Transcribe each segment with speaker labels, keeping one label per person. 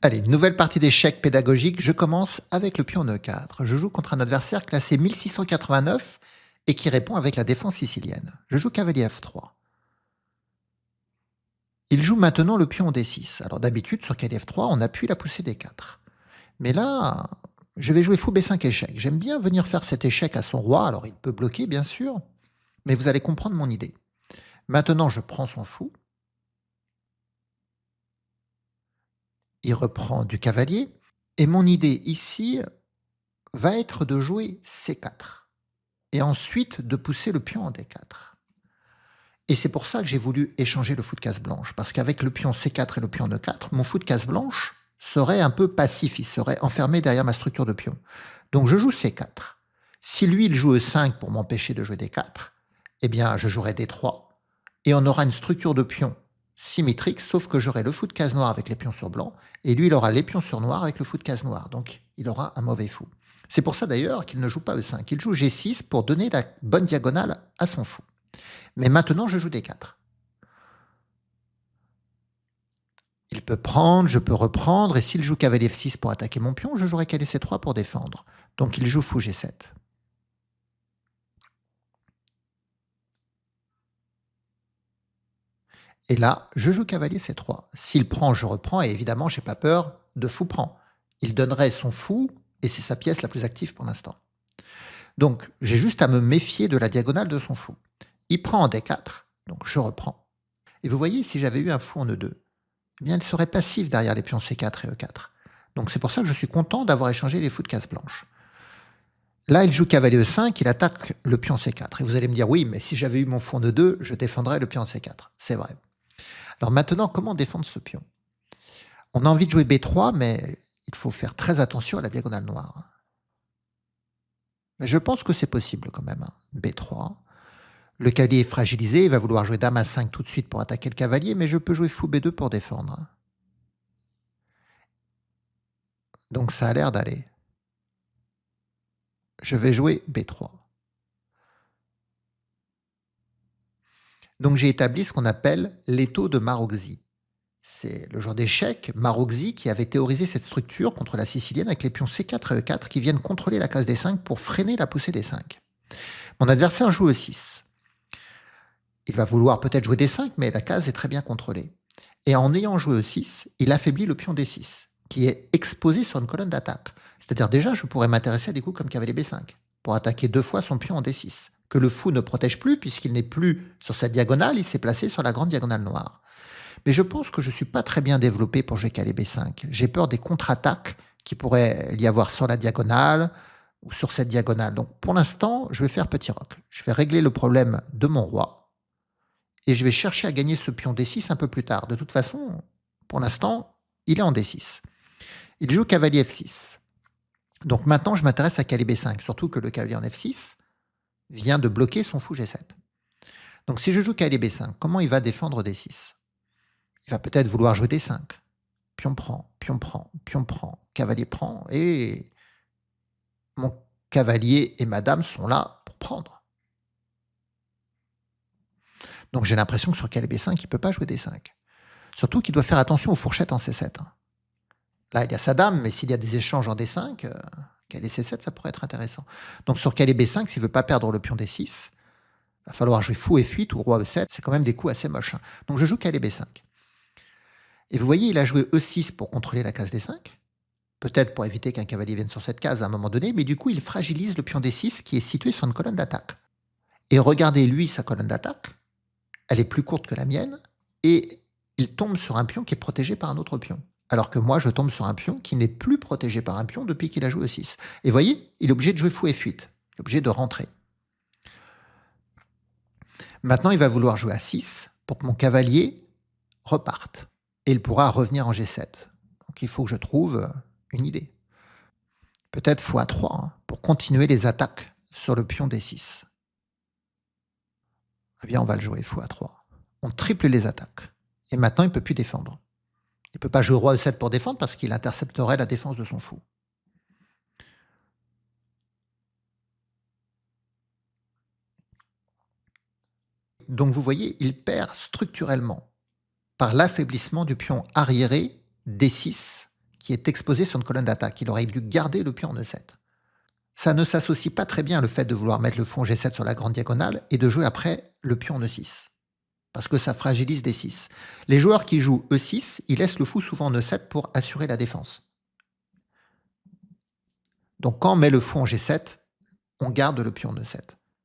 Speaker 1: Allez, nouvelle partie d'échecs pédagogique. Je commence avec le pion E4. Je joue contre un adversaire classé 1689 et qui répond avec la défense sicilienne. Je joue cavalier F3. Il joue maintenant le pion D6. Alors d'habitude, sur cavalier F3, on appuie la poussée D4. Mais là, je vais jouer fou B5 échec. J'aime bien venir faire cet échec à son roi. Alors il peut bloquer, bien sûr, mais vous allez comprendre mon idée. Maintenant, je prends son fou. Il reprend du cavalier. Et mon idée ici va être de jouer C4. Et ensuite de pousser le pion en D4. Et c'est pour ça que j'ai voulu échanger le fou de case blanche. Parce qu'avec le pion C4 et le pion E4, mon fou de case blanche serait un peu passif. Il serait enfermé derrière ma structure de pion. Donc je joue C4. Si lui, il joue E5 pour m'empêcher de jouer D4, eh bien, je jouerai D3. Et on aura une structure de pion symétrique, sauf que j'aurai le fou de case noir avec les pions sur blanc, et lui, il aura les pions sur noir avec le fou de case noir. Donc, il aura un mauvais fou. C'est pour ça d'ailleurs qu'il ne joue pas E5. Il joue G6 pour donner la bonne diagonale à son fou. Mais maintenant, je joue D4. Il peut prendre, je peux reprendre, et s'il joue cavalier F6 pour attaquer mon pion, je jouerai cavalier C3 pour défendre. Donc il joue fou G7. Et là, je joue cavalier C3. S'il prend, je reprends, et évidemment, je n'ai pas peur de fou prend. Il donnerait son fou, et c'est sa pièce la plus active pour l'instant. Donc, j'ai juste à me méfier de la diagonale de son fou. Il prend en D4, donc je reprends. Et vous voyez, si j'avais eu un fou en E2, eh bien, il serait passif derrière les pions C4 et E4. Donc c'est pour ça que je suis content d'avoir échangé les fous de case blanche. Là, il joue cavalier E5, il attaque le pion C4. Et vous allez me dire, oui, mais si j'avais eu mon fou en E2, je défendrais le pion C4. C'est vrai. Alors maintenant, comment défendre ce pion? On a envie de jouer B3, mais il faut faire très attention à la diagonale noire. Mais je pense que c'est possible quand même. B3. Le cavalier est fragilisé, il va vouloir jouer dame A5 tout de suite pour attaquer le cavalier, mais je peux jouer fou B2 pour défendre. Donc ça a l'air d'aller. Je vais jouer B3. Donc j'ai établi ce qu'on appelle l'étau de Marozzi. C'est le genre d'échec, Marozzi, qui avait théorisé cette structure contre la sicilienne avec les pions C4 et E4 qui viennent contrôler la case D5 pour freiner la poussée D5. Mon adversaire joue E6. Il va vouloir peut-être jouer D5, mais la case est très bien contrôlée. Et en ayant joué E6, il affaiblit le pion D6, qui est exposé sur une colonne d'attaque. C'est-à-dire déjà, je pourrais m'intéresser à des coups comme cavalier B5, pour attaquer 2 fois son pion en D6, que le fou ne protège plus, puisqu'il n'est plus sur cette diagonale, il s'est placé sur la grande diagonale noire. Mais je pense que je ne suis pas très bien développé pour jouer cavalier B5. J'ai peur des contre-attaques qui pourraient y avoir sur la diagonale ou sur cette diagonale. Donc pour l'instant, je vais faire petit roc. Je vais régler le problème de mon roi et je vais chercher à gagner ce pion D6 un peu plus tard. De toute façon, pour l'instant, il est en D6. Il joue cavalier F6. Donc maintenant, je m'intéresse à cavalier B5, surtout que le cavalier en F6 vient de bloquer son fou G7. Donc si je joue cavalier B5, comment il va défendre D6? Il va peut-être vouloir jouer D5. Pion prend, pion prend, pion prend, cavalier prend, et mon cavalier et ma dame sont là pour prendre. Donc j'ai l'impression que sur cavalier B5, il ne peut pas jouer D5. Surtout qu'il doit faire attention aux fourchettes en C7. Là, il y a sa dame, mais s'il y a des échanges en D5, cavalier C7, ça pourrait être intéressant. Donc sur cavalier B5, s'il ne veut pas perdre le pion D6, il va falloir jouer fou F8 ou roi E7. C'est quand même des coups assez moches. Donc je joue cavalier B5. Et vous voyez, il a joué E6 pour contrôler la case D5, peut-être pour éviter qu'un cavalier vienne sur cette case à un moment donné, mais du coup, il fragilise le pion D6 qui est situé sur une colonne d'attaque. Et regardez, lui, sa colonne d'attaque, elle est plus courte que la mienne, et il tombe sur un pion qui est protégé par un autre pion. Alors que moi, je tombe sur un pion qui n'est plus protégé par un pion depuis qu'il a joué E6. Et vous voyez, il est obligé de jouer fou F8, il est obligé de rentrer. Maintenant, il va vouloir jouer A6 pour que mon cavalier reparte. Et il pourra revenir en G7. Donc il faut que je trouve une idée. Peut-être fou A3 pour continuer les attaques sur le pion D6. Eh bien, on va le jouer fou A3. On triple les attaques. Et maintenant, il ne peut plus défendre. Il ne peut pas jouer roi E7 pour défendre parce qu'il intercepterait la défense de son fou. Donc vous voyez, il perd structurellement par l'affaiblissement du pion arriéré D6 qui est exposé sur une colonne d'attaque. Il aurait dû garder le pion en E7. Ça ne s'associe pas très bien le fait de vouloir mettre le fou en G7 sur la grande diagonale et de jouer après le pion en E6. Parce que ça fragilise D6. Les joueurs qui jouent E6, ils laissent le fou souvent en E7 pour assurer la défense. Donc quand on met le fou en G7, on garde le pion en E7.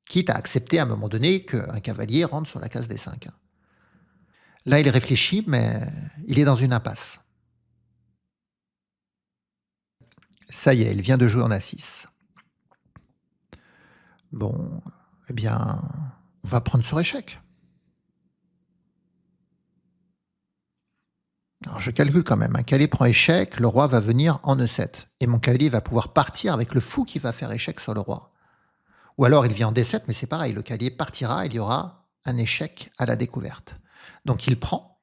Speaker 1: Quitte à accepter à un moment donné qu'un cavalier rentre sur la case D5. Là, il réfléchit, mais il est dans une impasse. Ça y est, il vient de jouer en A6. Bon, eh bien, on va prendre sur échec. Alors je calcule quand même, un cavalier prend échec, le roi va venir en E7. Et mon cavalier va pouvoir partir avec le fou qui va faire échec sur le roi. Ou alors il vient en D7, mais c'est pareil, le cavalier partira, il y aura un échec à la découverte. Donc il prend.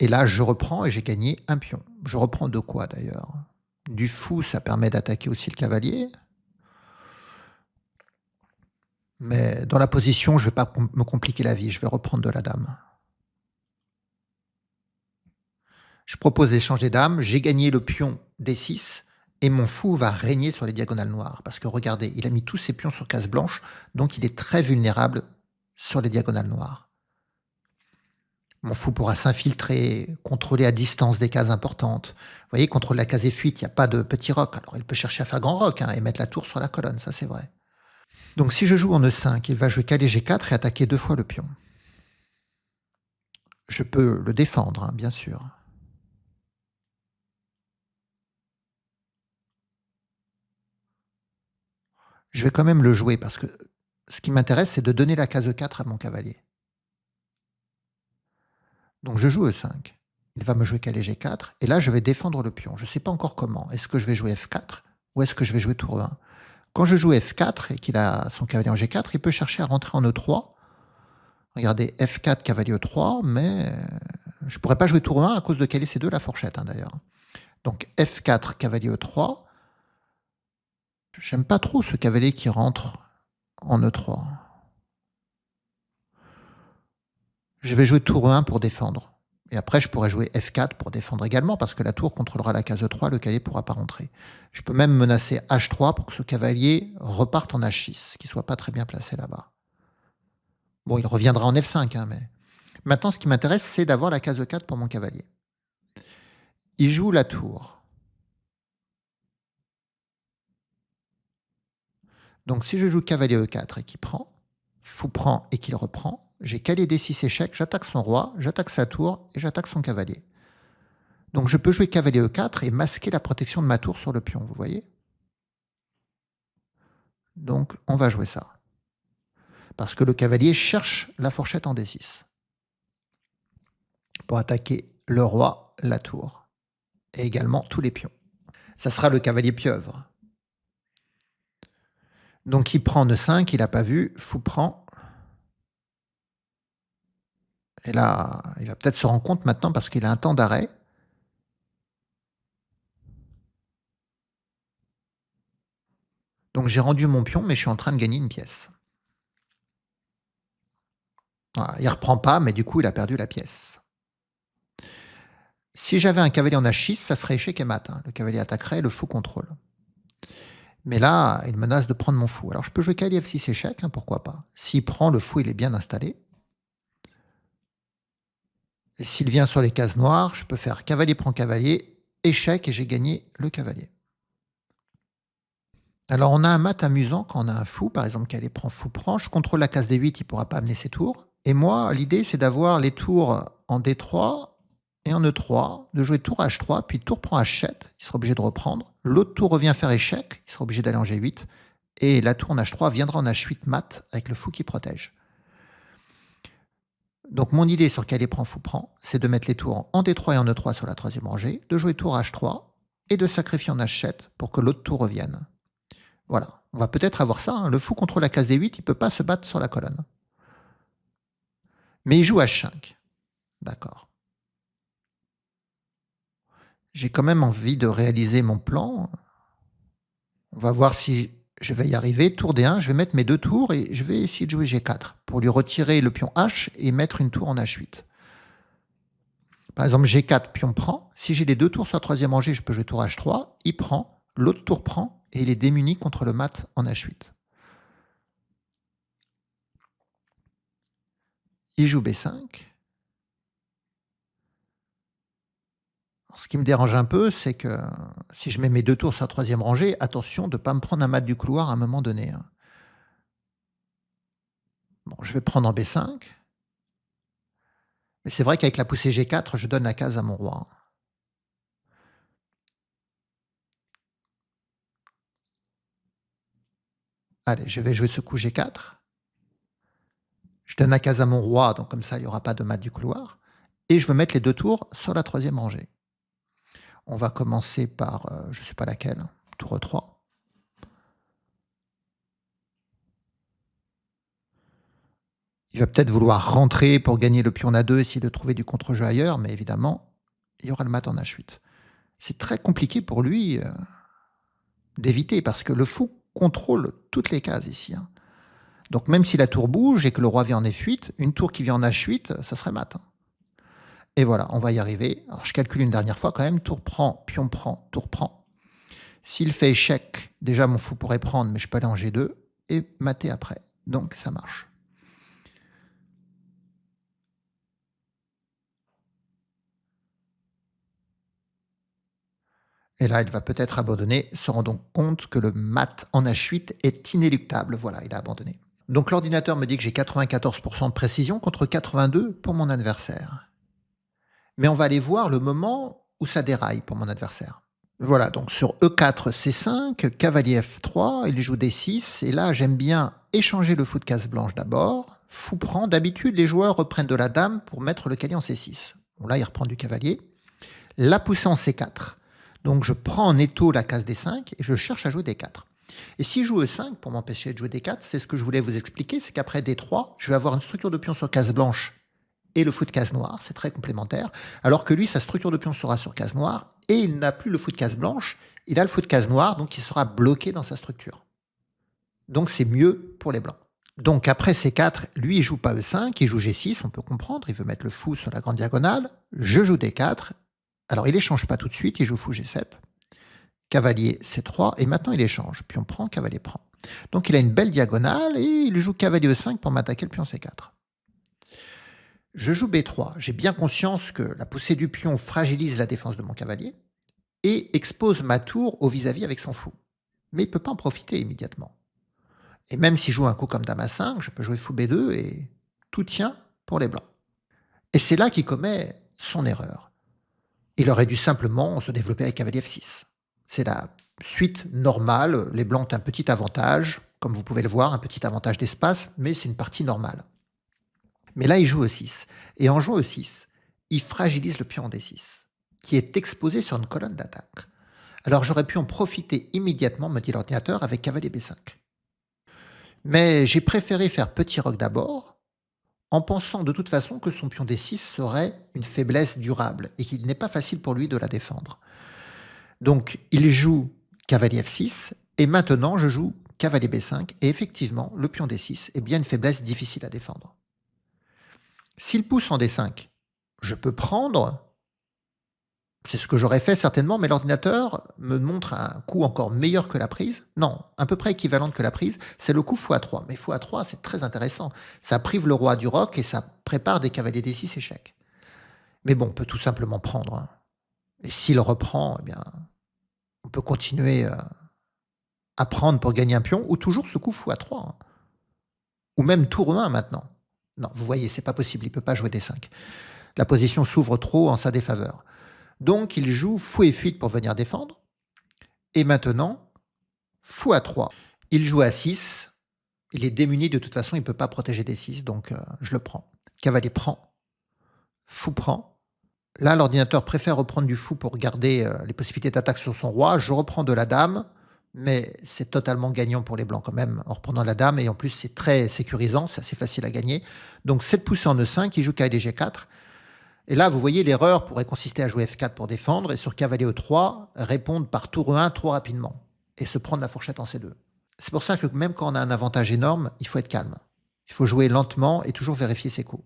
Speaker 1: Et là, je reprends et j'ai gagné un pion. Je reprends de quoi d'ailleurs? Du fou, ça permet d'attaquer aussi le cavalier. Mais dans la position, je ne vais pas me compliquer la vie, je vais reprendre de la dame. Je propose d'échanger des dames, j'ai gagné le pion D6, et mon fou va régner sur les diagonales noires. Parce que regardez, il a mis tous ses pions sur case blanche, donc il est très vulnérable sur les diagonales noires. Mon fou pourra s'infiltrer, contrôler à distance des cases importantes. Vous voyez, contre la case F8, il n'y a pas de petit roc. Alors il peut chercher à faire grand roc et mettre la tour sur la colonne, ça c'est vrai. Donc si je joue en E5, il va jouer cavalier G4 et attaquer 2 fois le pion. Je peux le défendre, bien sûr. Je vais quand même le jouer parce que ce qui m'intéresse, c'est de donner la case E4 à mon cavalier. Donc je joue E5. Il va me jouer cavalier G4 et là je vais défendre le pion. Je ne sais pas encore comment. Est-ce que je vais jouer F4 ou est-ce que je vais jouer tour E1? Quand je joue F4 et qu'il a son cavalier en G4, il peut chercher à rentrer en E3. Regardez, F4, cavalier E3, mais je ne pourrais pas jouer tour E1 à cause de cavalier C2, la fourchette d'ailleurs. Donc F4, cavalier E3. J'aime pas trop ce cavalier qui rentre en E3. Je vais jouer tour E1 pour défendre. Et après, je pourrais jouer F4 pour défendre également, parce que la tour contrôlera la case E3, le cavalier ne pourra pas rentrer. Je peux même menacer H3 pour que ce cavalier reparte en H6, qu'il ne soit pas très bien placé là-bas. Bon, il reviendra en F5, mais... Maintenant, ce qui m'intéresse, c'est d'avoir la case E4 pour mon cavalier. Il joue la tour. Donc, si je joue cavalier E4 et qu'il prend, fou prend et qu'il reprend, j'ai cavalier D6 échec, j'attaque son roi, j'attaque sa tour et j'attaque son cavalier. Donc je peux jouer cavalier E4 et masquer la protection de ma tour sur le pion, vous voyez? Donc on va jouer ça. Parce que le cavalier cherche la fourchette en D6. Pour attaquer le roi, la tour. Et également tous les pions. Ça sera le cavalier pieuvre. Donc il prend E5, il n'a pas vu, fou prend. Et là, il va peut-être se rendre compte maintenant parce qu'il a un temps d'arrêt. Donc j'ai rendu mon pion, mais je suis en train de gagner une pièce. Voilà, il ne reprend pas, mais du coup, il a perdu la pièce. Si j'avais un cavalier en H6, ça serait échec et mat. Le cavalier attaquerait, le fou contrôle. Mais là, il menace de prendre mon fou. Alors je peux jouer cavalier F6 échec, pourquoi pas. S'il prend, le fou, il est bien installé. Et s'il vient sur les cases noires, je peux faire cavalier prend cavalier, échec, et j'ai gagné le cavalier. Alors on a un mat amusant quand on a un fou, par exemple cavalier prend fou prend, je contrôle la case D8, il ne pourra pas amener ses tours. Et moi, l'idée, c'est d'avoir les tours en D3 et en E3, de jouer tour H3, puis tour prend H7, il sera obligé de reprendre. L'autre tour revient faire échec, il sera obligé d'aller en G8. Et la tour en H3 viendra en H8 mat avec le fou qui protège. Donc mon idée sur cavalier prend fou prend, c'est de mettre les tours en D3 et en E3 sur la troisième rangée, de jouer tour H3 et de sacrifier en H7 pour que l'autre tour revienne. Voilà, on va peut-être avoir ça. Le fou contre la case D8, il ne peut pas se battre sur la colonne. Mais il joue H5. D'accord. J'ai quand même envie de réaliser mon plan. On va voir si je vais y arriver. Tour D1, je vais mettre mes deux tours et je vais essayer de jouer G4 pour lui retirer le pion H et mettre une tour en H8. Par exemple, G4, pion prend. Si j'ai les deux tours sur la troisième rangée, je peux jouer tour H3. Il prend, l'autre tour prend, et il est démuni contre le mat en H8. Il joue B5. Ce qui me dérange un peu, c'est que si je mets mes deux tours sur la troisième rangée, attention de ne pas me prendre un mat du couloir à un moment donné, hein. Bon, je vais prendre en B5. Mais c'est vrai qu'avec la poussée G4, je donne la case à mon roi. Allez, je vais jouer ce coup G4. Je donne la case à mon roi, donc comme ça, il n'y aura pas de mat du couloir. Et je veux mettre les deux tours sur la troisième rangée. On va commencer par, je ne sais pas laquelle, tour E3. Il va peut-être vouloir rentrer pour gagner le pion A2, essayer de trouver du contre-jeu ailleurs, mais évidemment, il y aura le mat en H8. C'est très compliqué pour lui d'éviter, parce que le fou contrôle toutes les cases ici, hein. Donc même si la tour bouge et que le roi vient en F8, une tour qui vient en H8, ça serait mat, hein. Et voilà, on va y arriver. Alors je calcule une dernière fois quand même, tour prend, tour prend. S'il fait échec, déjà mon fou pourrait prendre, mais je peux aller en G2 et mater après. Donc ça marche. Et là, il va peut-être abandonner, se rendant compte que le mat en H8 est inéluctable. Voilà, il a abandonné. Donc l'ordinateur me dit que j'ai 94% de précision contre 82 pour mon adversaire. Mais on va aller voir le moment où ça déraille pour mon adversaire. Voilà, donc sur E4, C5, cavalier F3, il joue D6, et là j'aime bien échanger le fou de case blanche d'abord. Fou prend, d'habitude les joueurs reprennent de la dame pour mettre le cavalier en C6. Bon là il reprend du cavalier. La poussée en C4, donc je prends en étau la case D5 et je cherche à jouer D4. Et si je joue E5 pour m'empêcher de jouer D4, c'est ce que je voulais vous expliquer, c'est qu'après D3, je vais avoir une structure de pion sur case blanche et le fou de case noire, c'est très complémentaire, alors que lui, sa structure de pion sera sur case noire, et il n'a plus le fou de case blanche, il a le fou de case noire, donc il sera bloqué dans sa structure. Donc c'est mieux pour les blancs. Donc après C4, lui, il joue pas E5, il joue G6, on peut comprendre, il veut mettre le fou sur la grande diagonale, je joue D4, alors il échange pas tout de suite, il joue fou G7, cavalier C3, et maintenant il échange, pion prend, cavalier prend. Donc il a une belle diagonale, et il joue cavalier E5 pour m'attaquer le pion C4. Je joue B3. J'ai bien conscience que la poussée du pion fragilise la défense de mon cavalier et expose ma tour au vis-à-vis avec son fou. Mais il ne peut pas en profiter immédiatement. Et même si je joue un coup comme dame à 5, je peux jouer fou B2 et tout tient pour les blancs. Et c'est là qu'il commet son erreur. Il aurait dû simplement se développer avec cavalier F6. C'est la suite normale. Les blancs ont un petit avantage, comme vous pouvez le voir, un petit avantage d'espace, mais c'est une partie normale. Mais là, il joue E6. Et en jouant E6, il fragilise le pion en D6, qui est exposé sur une colonne d'attaque. Alors j'aurais pu en profiter immédiatement, me dit l'ordinateur, avec cavalier B5. Mais j'ai préféré faire petit roc d'abord, en pensant de toute façon que son pion D6 serait une faiblesse durable et qu'il n'est pas facile pour lui de la défendre. Donc il joue cavalier F6, et maintenant je joue cavalier B5, et effectivement, le pion D6 est bien une faiblesse difficile à défendre. S'il pousse en D5, je peux prendre, c'est ce que j'aurais fait certainement, mais l'ordinateur me montre un coup encore meilleur que la prise. Non, à peu près équivalente que la prise, c'est le coup fou A3. Mais fou A3, c'est très intéressant. Ça prive le roi du roc et ça prépare des cavaliers D6 échecs. Mais bon, on peut tout simplement prendre, hein. Et s'il reprend, eh bien, on peut continuer à prendre pour gagner un pion, ou toujours ce coup fou A3, hein. Ou même tour E1 maintenant. Non, vous voyez, c'est pas possible, il ne peut pas jouer D5. La position s'ouvre trop en sa défaveur. Donc il joue fou F8 pour venir défendre. Et maintenant, fou A3. Il joue A6. Il est démuni, de toute façon, il ne peut pas protéger D6, donc je le prends. Cavalier prend. Fou prend. Là, l'ordinateur préfère reprendre du fou pour garder les possibilités d'attaque sur son roi. Je reprends de la dame, mais c'est totalement gagnant pour les blancs quand même, en reprenant la dame, et en plus c'est très sécurisant, c'est assez facile à gagner. Donc cette poussée en E5, il joue cavalier G4. Et là, vous voyez, l'erreur pourrait consister à jouer F4 pour défendre, et sur cavalier E3, répondre par tour E1 trop rapidement, et se prendre la fourchette en C2. C'est pour ça que même quand on a un avantage énorme, il faut être calme. Il faut jouer lentement et toujours vérifier ses coups.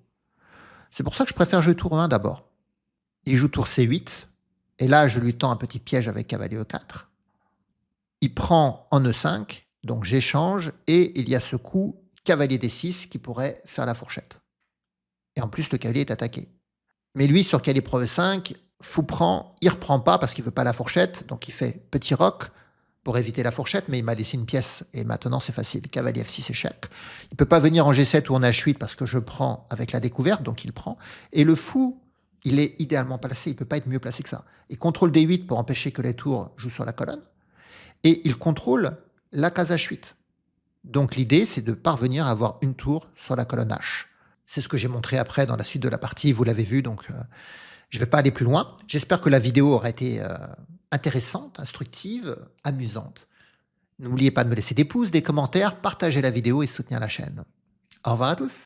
Speaker 1: C'est pour ça que je préfère jouer tour E1 d'abord. Il joue tour C8 et là, je lui tends un petit piège avec cavalier E4. Il prend en E5, donc j'échange et il y a ce coup cavalier D6 qui pourrait faire la fourchette. Et en plus, le cavalier est attaqué. Mais lui, sur cavalier prend E5, fou prend, il reprend pas parce qu'il veut pas la fourchette, donc il fait petit roc pour éviter la fourchette, mais il m'a laissé une pièce et maintenant c'est facile. Cavalier F6 échec. Il peut pas venir en G7 ou en H8 parce que je prends avec la découverte, donc il prend. Et le fou, il est idéalement placé, il peut pas être mieux placé que ça. Il contrôle D8 pour empêcher que les tours jouent sur la colonne. Et il contrôle la case H8. Donc l'idée, c'est de parvenir à avoir une tour sur la colonne H. C'est ce que j'ai montré après dans la suite de la partie, vous l'avez vu, donc je ne vais pas aller plus loin. J'espère que la vidéo aura été intéressante, instructive, amusante. N'oubliez pas de me laisser des pouces, des commentaires, partager la vidéo et soutenir la chaîne. Au revoir à tous.